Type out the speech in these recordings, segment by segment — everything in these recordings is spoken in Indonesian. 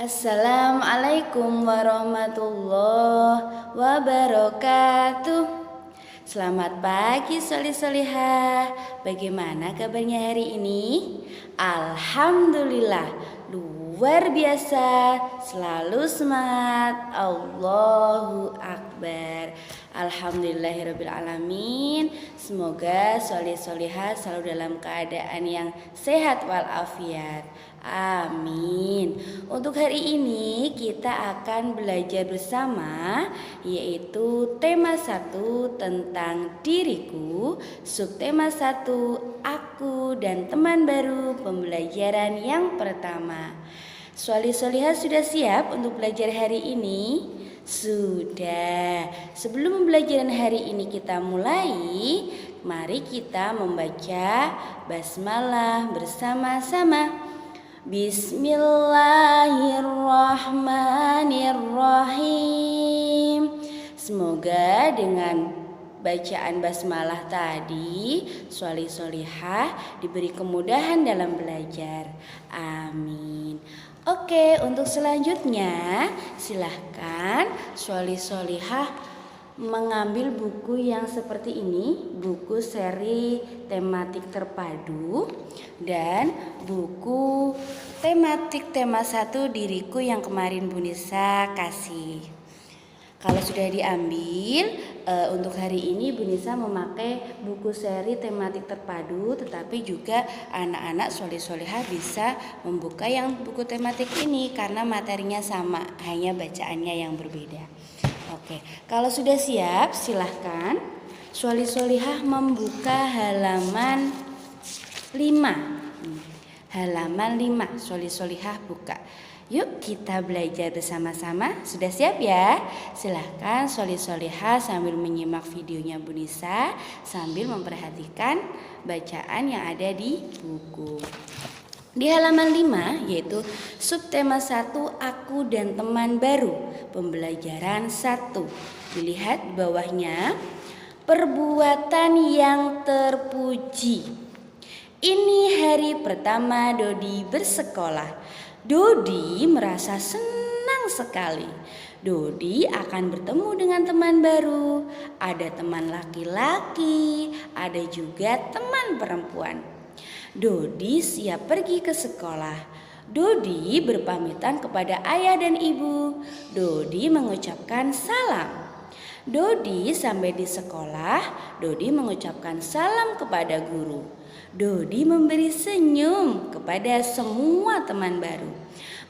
Assalamualaikum warahmatullahi wabarakatuh. Selamat pagi solih-solihah. Bagaimana kabarnya hari ini? Alhamdulillah, luar biasa. Selalu semangat. Allahu Akbar. Alhamdulillahirrabbilalamin. Semoga solih-solihah selalu dalam keadaan yang sehat walafiat. Amin. Untuk hari ini kita akan belajar bersama, yaitu tema 1 tentang diriku, subtema 1 aku dan teman baru, pembelajaran yang pertama. Solih-solihah sudah siap untuk belajar hari ini? Sudah. Sebelum pembelajaran hari ini kita mulai, mari kita membaca basmalah bersama-sama. Bismillahirrahmanirrahim. Semoga dengan bacaan basmalah tadi solih-solihah diberi kemudahan dalam belajar. Amin. Oke, untuk selanjutnya silahkan solih-solihah mengambil buku yang seperti ini, buku seri tematik terpadu dan buku tematik tema 1 diriku yang kemarin Bu Nisa kasih. Kalau sudah diambil, untuk hari ini Bu Nisa memakai buku seri tematik terpadu, tetapi juga anak-anak solih-solihah bisa membuka yang buku tematik ini karena materinya sama, hanya bacaannya yang berbeda. Oke, kalau sudah siap silahkan solih-solihah membuka halaman 5. Halaman 5, solih-solihah buka. Yuk kita belajar bersama-sama. Sudah siap ya? Silahkan solih-solihah sambil menyimak videonya Bu Nisa, sambil memperhatikan bacaan yang ada di buku. Di halaman 5 yaitu subtema 1 aku dan teman baru, pembelajaran 1. Dilihat di bawahnya, perbuatan yang terpuji. Ini hari pertama Dodi bersekolah. Dodi merasa senang sekali. Dodi akan bertemu dengan teman baru. Ada teman laki-laki, ada juga teman perempuan. Dodi siap pergi ke sekolah. Dodi berpamitan kepada ayah dan ibu. Dodi mengucapkan salam. Dodi sampai di sekolah. Dodi mengucapkan salam kepada guru. Dodi memberi senyum kepada semua teman baru.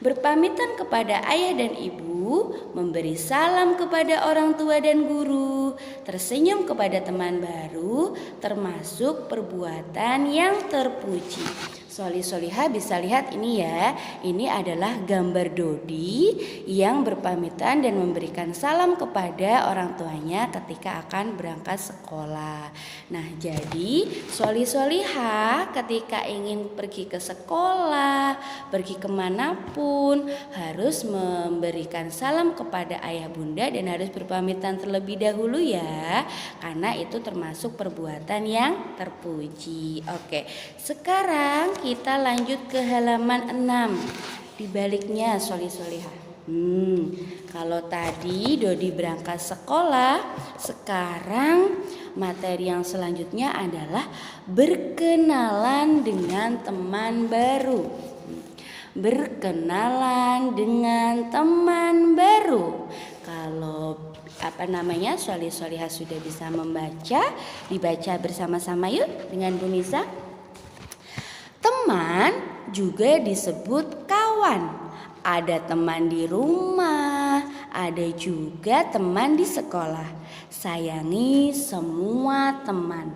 Berpamitan kepada ayah dan ibu, memberi salam kepada orang tua dan guru, tersenyum kepada teman baru, termasuk perbuatan yang terpuji. Solih-solihah bisa lihat ini ya. Ini adalah gambar Dodi yang berpamitan dan memberikan salam kepada orang tuanya ketika akan berangkat sekolah. Nah, jadi solih-solihah ketika ingin pergi ke sekolah, pergi kemanapun, harus memberikan salam kepada ayah bunda dan harus berpamitan terlebih dahulu ya, karena itu termasuk perbuatan yang terpuji. Oke, sekarang kita lanjut ke halaman 6. Di baliknya solih-solihah. Kalau tadi Dodi berangkat sekolah, sekarang materi yang selanjutnya adalah berkenalan dengan teman baru. Berkenalan dengan teman baru. Kalau solih-solihah sudah bisa membaca, dibaca bersama-sama yuk dengan Bu Nisa. Teman juga disebut kawan. Ada teman di rumah, ada juga teman di sekolah. Sayangi semua teman.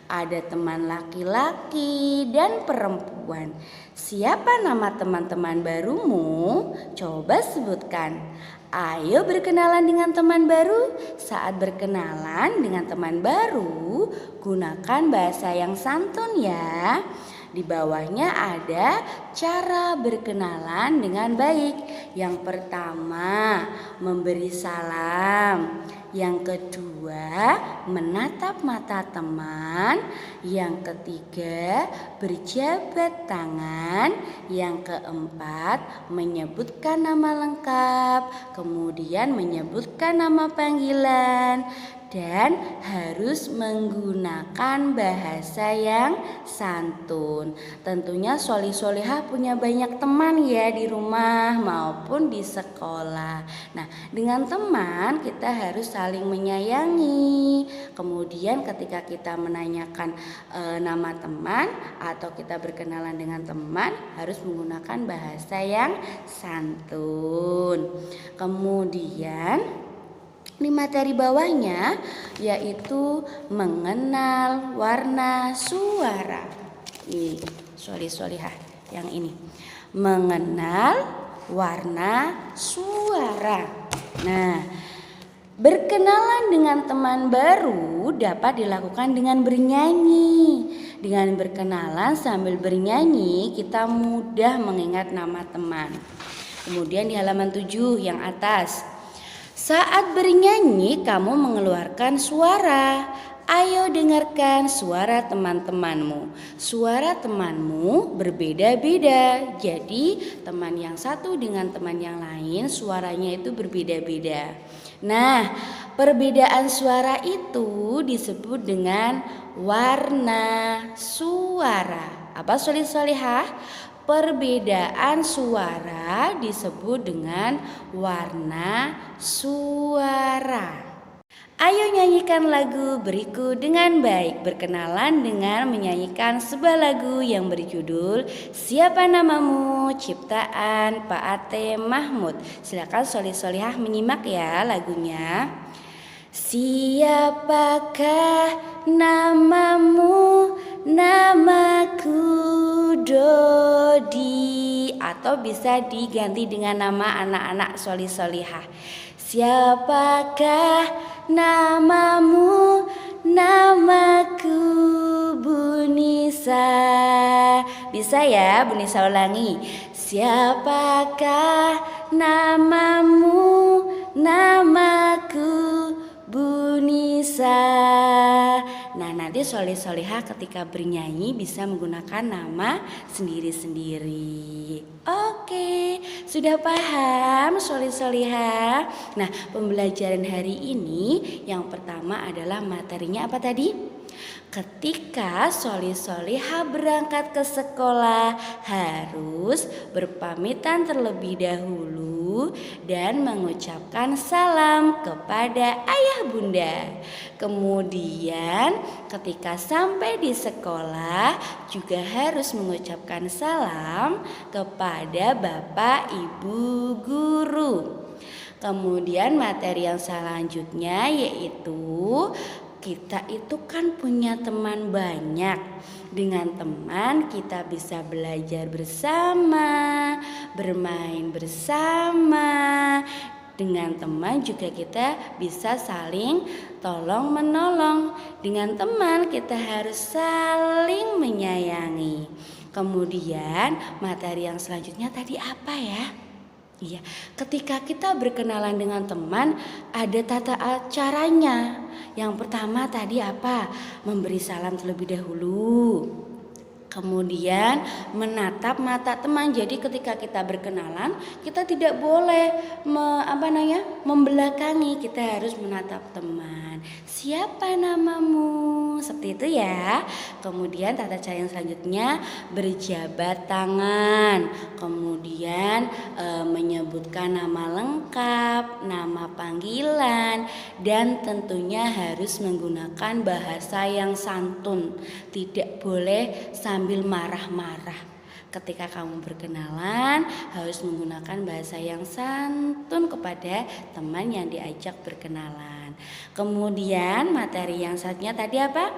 Ada teman laki-laki dan perempuan. Siapa nama teman-teman barumu? Coba sebutkan. Ayo berkenalan dengan teman baru. Saat berkenalan dengan teman baru, gunakan bahasa yang santun ya. Di bawahnya ada cara berkenalan dengan baik. Yang pertama, memberi salam. Yang kedua, menatap mata teman. Yang ketiga, berjabat tangan. Yang keempat, menyebutkan nama lengkap, kemudian menyebutkan nama panggilan, dan harus menggunakan bahasa yang santun. Tentunya Sholih Sholihah punya banyak teman ya di rumah maupun di sekolah. Nah, dengan teman kita harus saling menyayangi. Kemudian ketika kita menanyakan nama teman atau kita berkenalan dengan teman, harus menggunakan bahasa yang santun. Kemudian di materi bawahnya yaitu mengenal warna suara. Ini Sholih Sholihah yang ini. Mengenal warna suara. Nah, berkenalan dengan teman baru dapat dilakukan dengan bernyanyi. Dengan berkenalan sambil bernyanyi, kita mudah mengingat nama teman. Kemudian di halaman 7 yang atas. Saat bernyanyi kamu mengeluarkan suara. Ayo dengarkan suara teman-temanmu. Suara temanmu berbeda-beda. Jadi teman yang satu dengan teman yang lain suaranya itu berbeda-beda. Nah, perbedaan suara itu disebut dengan warna suara. Apa Sholih Sholihah? Perbedaan suara disebut dengan warna suara. Ayo nyanyikan lagu berikut dengan baik. Berkenalan dengan menyanyikan sebuah lagu yang berjudul Siapa Namamu, ciptaan Pak Ate Mahmud. Silakan Sholih Sholihah menyimak ya lagunya. Siapakah namamu? Namaku Dodi. Atau bisa diganti dengan nama anak-anak Sholih Sholihah. Siapakah namamu? Namaku Bunisa. Bisa ya Bunisa ulangi. Siapakah namamu? Namaku Bunisa. Nah, nanti Sholih Sholihah ketika bernyanyi bisa menggunakan nama sendiri-sendiri. Oke, sudah paham Sholih Sholihah? Nah, pembelajaran hari ini yang pertama adalah materinya apa tadi? Ketika Sholih Sholihah berangkat ke sekolah harus berpamitan terlebih dahulu dan mengucapkan salam kepada ayah bunda. Kemudian ketika sampai di sekolah juga harus mengucapkan salam kepada bapak ibu guru. Kemudian materi yang selanjutnya yaitu kita itu kan punya teman banyak. Dengan teman kita bisa belajar bersama, bermain bersama. Dengan teman juga kita bisa saling tolong menolong. Dengan teman kita harus saling menyayangi. Kemudian materi yang selanjutnya tadi apa ya? Iya, ketika kita berkenalan dengan teman ada tata caranya. Yang pertama tadi apa? Memberi salam terlebih dahulu. Kemudian menatap mata teman. Jadi ketika kita berkenalan, kita tidak boleh membelakangi. Kita harus menatap teman. Siapa namamu? Seperti itu ya. Kemudian tata cara yang selanjutnya berjabat tangan. Kemudian menyebutkan nama lengkap, nama panggilan, dan tentunya harus menggunakan bahasa yang santun. Tidak boleh sambil marah-marah. Ketika kamu berkenalan harus menggunakan bahasa yang santun kepada teman yang diajak berkenalan. Kemudian materi yang selanjutnya tadi apa?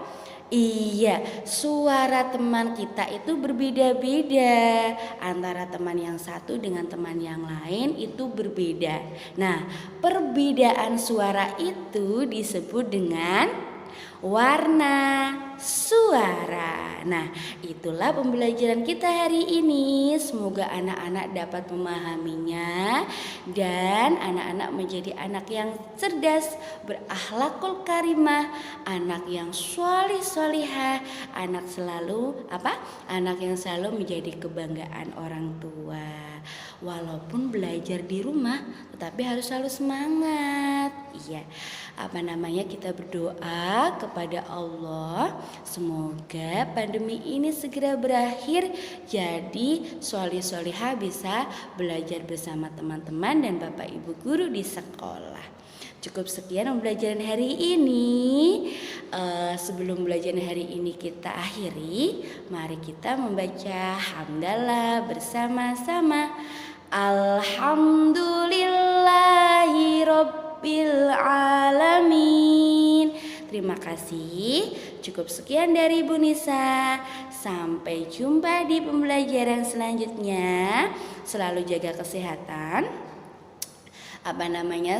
Iya, suara teman kita itu berbeda-beda. Antara teman yang satu dengan teman yang lain itu berbeda. Nah, perbedaan suara itu disebut dengan warna, suara. Nah, itulah pembelajaran kita hari ini. Semoga anak-anak dapat memahaminya dan anak-anak menjadi anak yang cerdas, berakhlakul karimah, anak yang sholih sholihah, anak yang selalu menjadi kebanggaan orang tua. Walaupun belajar di rumah, tetapi harus selalu semangat. Iya, kita berdoa kepada Allah, semoga pandemi ini segera berakhir. Jadi sholih sholihah bisa belajar bersama teman-teman dan bapak ibu guru di sekolah. Cukup sekian pembelajaran hari ini. Sebelum pembelajaran hari ini kita akhiri, mari kita membaca hamdalah bersama-sama. Alhamdulillahi Rabbil Alamin. Terima kasih. Cukup sekian dari Ibu Nisa. Sampai jumpa di pembelajaran selanjutnya. Selalu jaga kesehatan.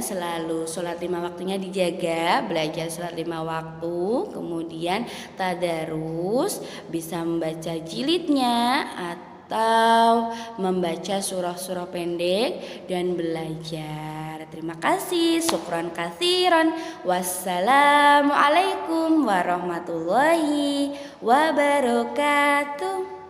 Selalu sholat 5 waktunya dijaga, belajar sholat 5 waktu, kemudian tadarus, bisa membaca jilidnya atau membaca surah-surah pendek dan belajar. Terima kasih, syukran katsiran. Wassalamualaikum warahmatullahi wabarakatuh.